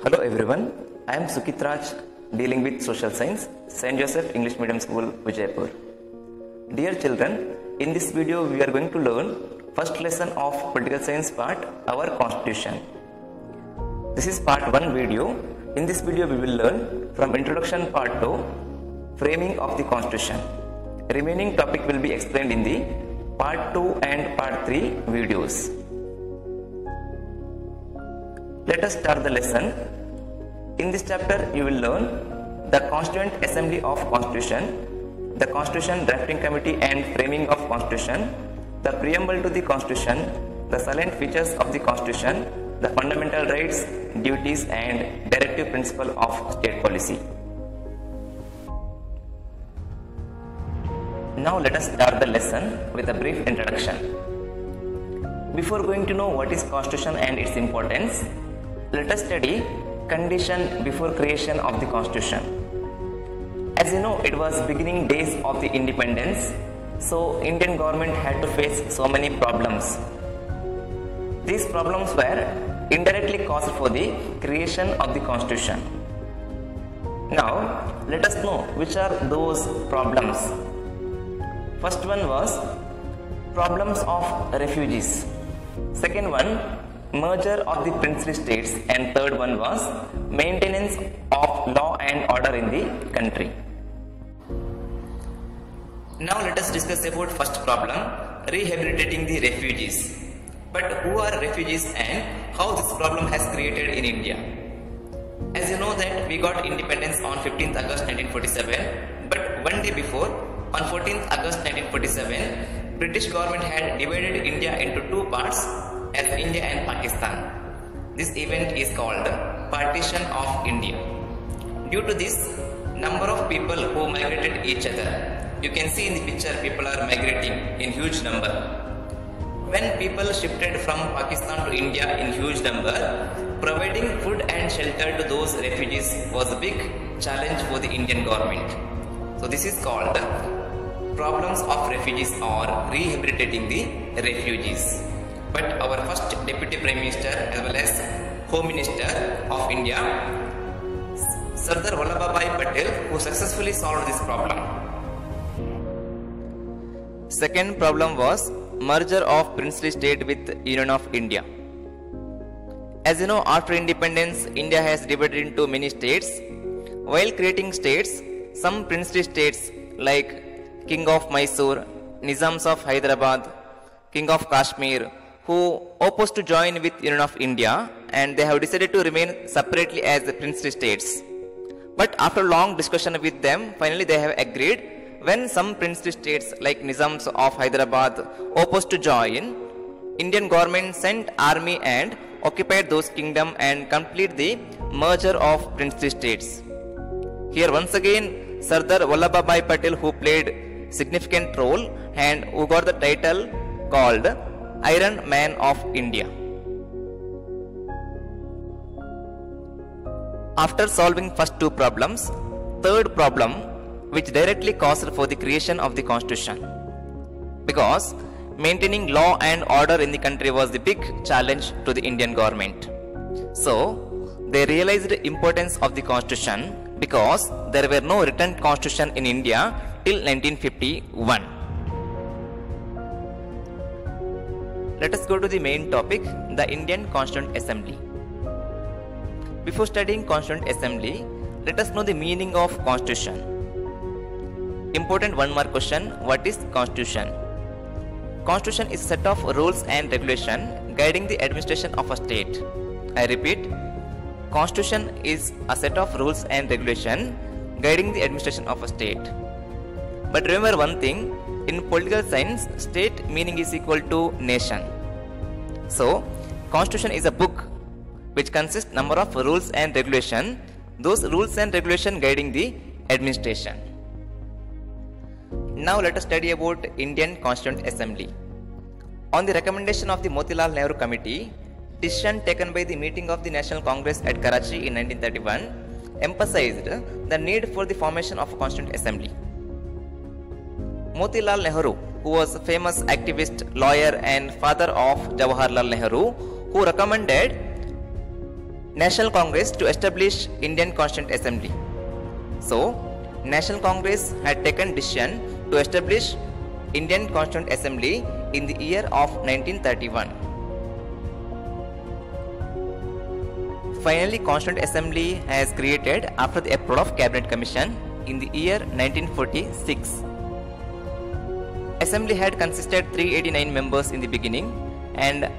Hello everyone, I am Sukit Raj, dealing with social science, St. Joseph English Medium School, Vijaypur. Dear children, in this video we are going to learn first lesson of political science part, our constitution. This is part 1 video. In this video we will learn from introduction part 2, framing of the constitution. Remaining topic will be explained in the part 2 and part 3 videos. Let us start the lesson. In this chapter you will learn the Constituent Assembly of Constitution, the Constitution Drafting Committee and Framing of Constitution, the Preamble to the Constitution, the salient features of the Constitution, the fundamental rights, duties and directive principle of state policy. Now let us start the lesson with a brief introduction. Before going to know what is Constitution and its importance, let us study condition before creation of the Constitution. As you know, it was beginning days of the independence, so Indian government had to face so many problems. These problems were indirectly caused for the creation of the Constitution. Now, let us know which are those problems. First one was problems of refugees. Second one, merger of the princely states, and third one was maintenance of law and order in the country. Now let us discuss about first problem, rehabilitating the refugees. But who are refugees and how this problem has created in India? As you know that we got independence on 15th August 1947, but one day before, on 14th August 1947, British government had divided India into two parts as India and Pakistan. This event is called Partition of India. Due to this, number of people who migrated each other. You can see in the picture people are migrating in huge number. When people shifted from Pakistan to India in huge number, providing food and shelter to those refugees was a big challenge for the Indian government. So this is called problems of refugees or rehabilitating the refugees. But our first Deputy Prime Minister as well as Home Minister of India, Sardar Vallabhbhai Patel, who successfully solved this problem. Second problem was merger of princely state with Union of India. As you know, after independence, India has divided into many states. While creating states, some princely states like King of Mysore, Nizams of Hyderabad, King of Kashmir, who opposed to join with Union of India, and they have decided to remain separately as the princely states. But after long discussion with them, finally they have agreed. When some princely states like Nizams of Hyderabad opposed to join, Indian government sent army and occupied those kingdom and complete the merger of princely states. Here once again Sardar Vallabhbhai Patel, who played significant role and who got the title called Iron Man of India. After solving first two problems, third problem which directly caused for the creation of the Constitution, because maintaining law and order in the country was the big challenge to the Indian government. So they realized the importance of the Constitution because there were no written Constitution in India till 1951. Let us go to the main topic, the Indian Constituent Assembly. Before studying Constituent Assembly, let us know the meaning of Constitution. Important one more question, what is Constitution? Constitution is a set of rules and regulation guiding the administration of a state. I repeat, Constitution is a set of rules and regulation guiding the administration of a state. But remember one thing, in political science, state meaning is equal to nation. So, Constitution is a book which consists number of rules and regulation, those rules and regulation guiding the administration. Now let us study about Indian Constituent Assembly. On the recommendation of the Motilal Nehru Committee, decision taken by the meeting of the National Congress at Karachi in 1931 emphasized the need for the formation of a Constituent Assembly. Motilal Nehru, who was a famous activist, lawyer and father of Jawaharlal Nehru, who recommended National Congress to establish Indian Constituent Assembly. So, National Congress had taken decision to establish Indian Constituent Assembly in the year of 1931. Finally, Constituent Assembly has created after the approval of Cabinet Commission in the year 1946. Assembly had consisted 389 members in the beginning, and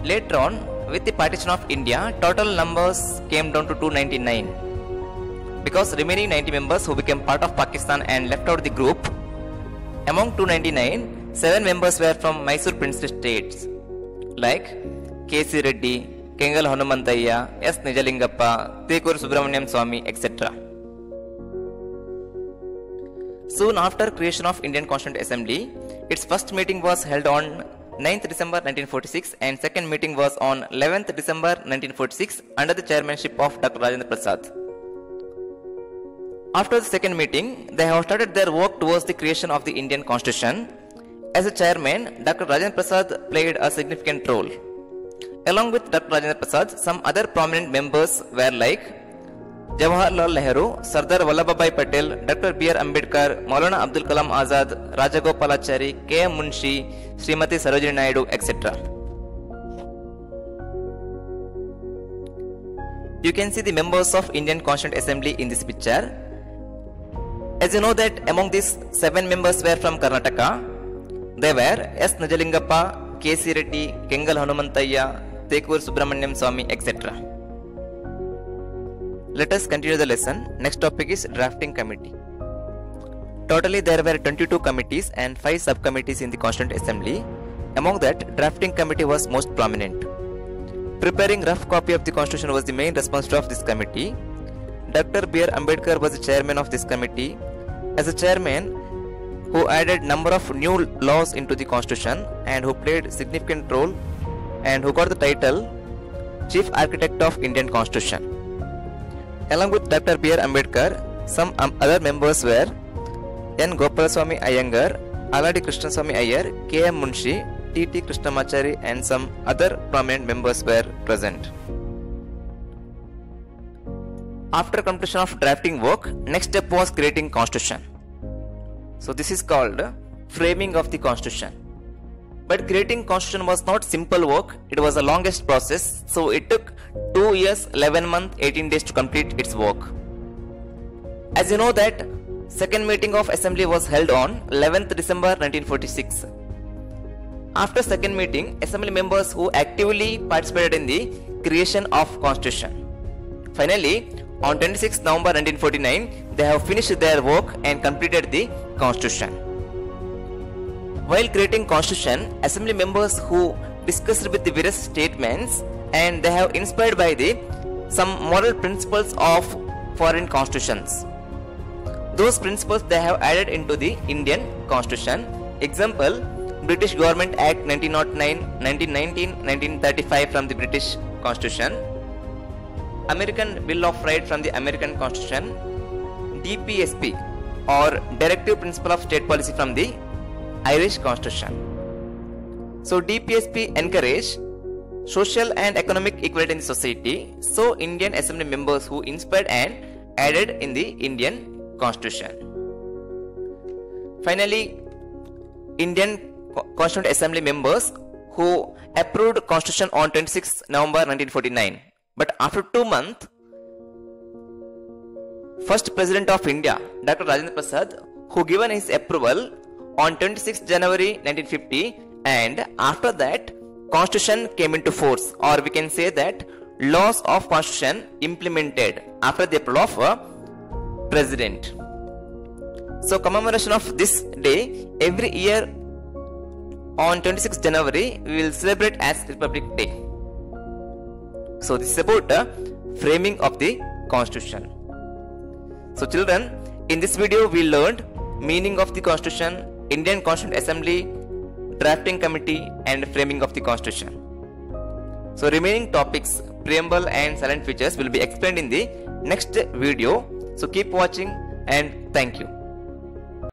later on, with the partition of India, total numbers came down to 299. Because remaining 90 members who became part of Pakistan and left out the group, among 299, 7 members were from Mysore Princely states like K.C. Reddy, Kengal Hanumantayya, S. Nijalingappa, Tekur Subramaniam Swamy, etc. Soon after creation of Indian Constituent Assembly, its first meeting was held on 9th December 1946 and second meeting was on 11th December 1946 under the chairmanship of Dr. Rajendra Prasad. After the second meeting, they have started their work towards the creation of the Indian Constitution. As a chairman, Dr. Rajendra Prasad played a significant role. Along with Dr. Rajendra Prasad, some other prominent members were like Jawaharlal Nehru, Sardar Vallabhbhai Patel, Dr. B.R. Ambedkar, Maulana Abdul Kalam Azad, Rajagopalachari, K.M. Munshi, Srimati Sarojini Naidu, etc. You can see the members of Indian Constituent Assembly in this picture. As you know that among these 7 members were from Karnataka. They were S. Nijalingappa, K.C. Reddy, Kengal Hanumantayya, Tekur Subramaniam Swamy, etc. Let us continue the lesson. Next topic is Drafting Committee. Totally there were 22 committees and 5 subcommittees in the Constituent Assembly. Among that, Drafting Committee was most prominent. Preparing rough copy of the Constitution was the main responsibility of this committee. Dr. B.R. Ambedkar was the chairman of this committee. As a chairman, who added number of new laws into the Constitution and who played significant role and who got the title Chief Architect of Indian Constitution. Along with Dr. B.R. Ambedkar, some other members were N. Gopalaswamy Iyengar, Aladi Krishnaswamy Iyer, K.M. Munshi, T.T. Krishnamachari and some other prominent members were present. After completion of drafting work, next step was creating Constitution. So this is called framing of the Constitution. But creating Constitution was not simple work, it was the longest process, so it took 2 years, 11 months, 18 days to complete its work. As you know that second meeting of Assembly was held on 11th December 1946. After second meeting, Assembly members who actively participated in the creation of Constitution. Finally, on 26 November 1949, they have finished their work and completed the Constitution. While creating Constitution, Assembly members who discussed with the various statements and they have inspired by the some moral principles of foreign constitutions. Those principles they have added into the Indian Constitution. Example, British Government Act 1909, 1919, 1935 from the British Constitution, American Bill of Rights from the American Constitution, DPSP or Directive Principle of State Policy from the Irish Constitution. So DPSP encourage social and economic equality in the society. So Indian Assembly members who inspired and added in the Indian Constitution. Finally, Indian Constituent Assembly members who approved Constitution on 26 November 1949. But after 2 months, first President of India, Dr. Rajendra Prasad, who given his approval on 26 January 1950, and after that Constitution came into force, or we can say that laws of Constitution implemented after the approval of President. So commemoration of this day every year on 26 January we will celebrate as Republic Day. So this is about the framing of the Constitution. So children, in this video we learned meaning of the Constitution, Indian Constituent Assembly, Drafting Committee and framing of the Constitution. So remaining topics, preamble and silent features will be explained in the next video. So keep watching and thank you.